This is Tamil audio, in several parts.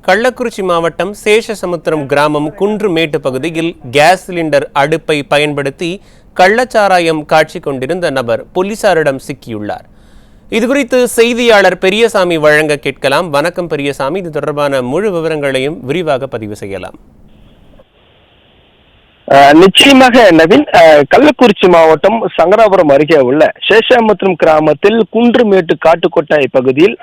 கள்ளக்குறிச்சி மாவட்டம் சேஷசமுத்திரம் கிராமம் குன்றுமேட்டு பகுதியில் கேஸ் சிலிண்டர் அடுப்பை பயன்படுத்தி கள்ளச்சாராயம் காட்சி கொண்டிருந்த நபர் போலீசாரிடம் சிக்கியுள்ளார். இதுகுறித்து செய்தியாளர் பெரியசாமி வழங்க கேட்கலாம். வணக்கம் பெரியசாமி, இது தொடர்பான முழு விவரங்களையும் விரிவாக பதிவு செய்யலாம். நிச்சயமாக நவீன், கள்ளக்குறிச்சி மாவட்டம் சங்கராபுரம் அருகே உள்ள சேஷாமுத்திரம் கிராமத்தில் குன்றுமேட்டு காட்டுக்கொட்டாய் பகுதியில்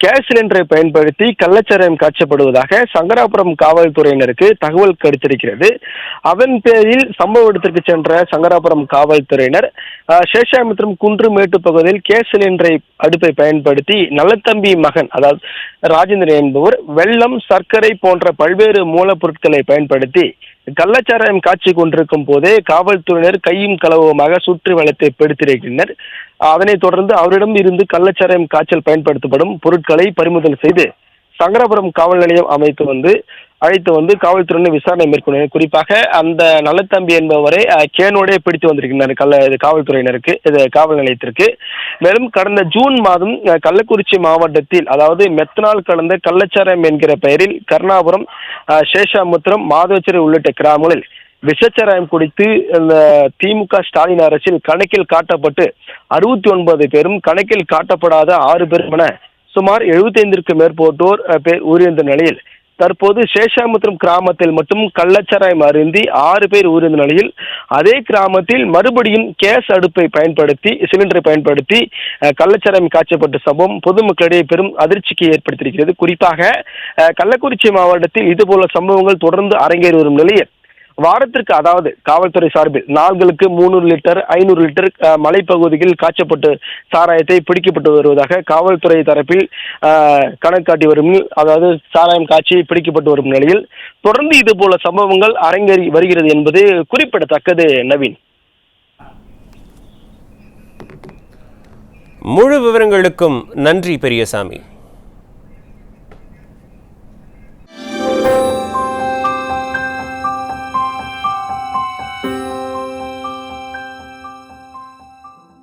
கேஸ் சிலிண்டரை பயன்படுத்தி கள்ளச்சாராயம் காய்ச்சப்படுவதாக சங்கராபுரம் காவல்துறையினருக்கு தகவல் கிடைத்திருக்கிறது. அதன் பேரில் சம்பவ இடத்திற்கு சென்ற சங்கராபுரம் காவல்துறையினர் சேஷாமுத்திரம் குன்றுமேட்டு பகுதியில் கேஸ் சிலிண்டரை அடுப்பை பயன்படுத்தி நல்லத்தம்பி மகன், அதாவது ராஜேந்திரன் என்பவர் வெல்லம், சர்க்கரை போன்ற பல்வேறு மூலப்பொருட்களை பயன்படுத்தி கள்ளச்சாராயம் காட்சி கொண்டிருக்கும் போதே காவல்துறையினர் கையும் களவுமாக சுற்றி வளைத்து பிடித்திருக்கின்றனர். அதனைத் தொடர்ந்து அவரிடம் இருந்து கள்ளச்சாராயம் காய்ச்சல் பயன்படுத்தப்படும் பொருட்களை பறிமுதல் செய்து சங்கராபுரம் காவல் நிலையம் அழைத்து வந்து காவல்துறையினர் விசாரணை மேற்கொண்டனர். குறிப்பாக அந்த நல்லத்தம்பி என்பவரை கேனோடே பிடித்து வந்திருக்கின்றனர் காவல்துறையினருக்கு, காவல் நிலையத்திற்கு. மேலும் கடந்த ஜூன் மாதம் கள்ளக்குறிச்சி மாவட்டத்தில், அதாவது மெத்தனால் கலந்த கள்ளச்சாராயம் என்கிற பெயரில் கருணாபுரம், சேஷாமுத்திரம், மாதவச்சேரி உள்ளிட்ட கிராமங்களில் விஷச்சாராயம் குடித்து இந்த திமுக ஸ்டாலின் அரசில் கணக்கில் காட்டப்பட்டு 69 பேரும், கணக்கில் காட்டப்படாத 6 பேரும் என சுமார் 75க்கும் மேற்பட்டோர் உயிரிழந்த நிலையில் தற்போது சேஷாமுத்திரம் கிராமத்தில் மட்டும் கள்ளச்சாராயம் அருந்தி 6 பேர் உயிரிழந்த நிலையில் அதே கிராமத்தில் மறுபடியும் கேஸ் அடுப்பை சிலிண்டரை பயன்படுத்தி கள்ளச்சாராயம் காய்ச்சப்பட்ட சம்பவம் பொதுமக்களிடையே பெரும் அதிர்ச்சிக்கு ஏற்படுத்தியிருக்கிறது. குறிப்பாக கள்ளக்குறிச்சி மாவட்டத்தில் இதுபோல சம்பவங்கள் தொடர்ந்து அரங்கேறி வரும் நிலையில் வாரத்திற்கு, அதாவது காவல்துறை சார்பில் நாள்களுக்கு 300 லிட்டர் 500 லிட்டர் மலைப்பகுதியில் காய்ச்சப்பட்டு சாராயத்தை பிடிக்கப்பட்டு வருவதாக காவல்துறை தரப்பில் கணக்காட்டி வரும், அதாவது சாராயம் காட்சி பிடிக்கப்பட்டு வரும் நிலையில் தொடர்ந்து இது போல சம்பவங்கள் அரங்கேறி வருகிறது என்பது குறிப்பிடத்தக்கது. நவீன், முழு விவரங்களுக்கும் நன்றி பெரியசாமி.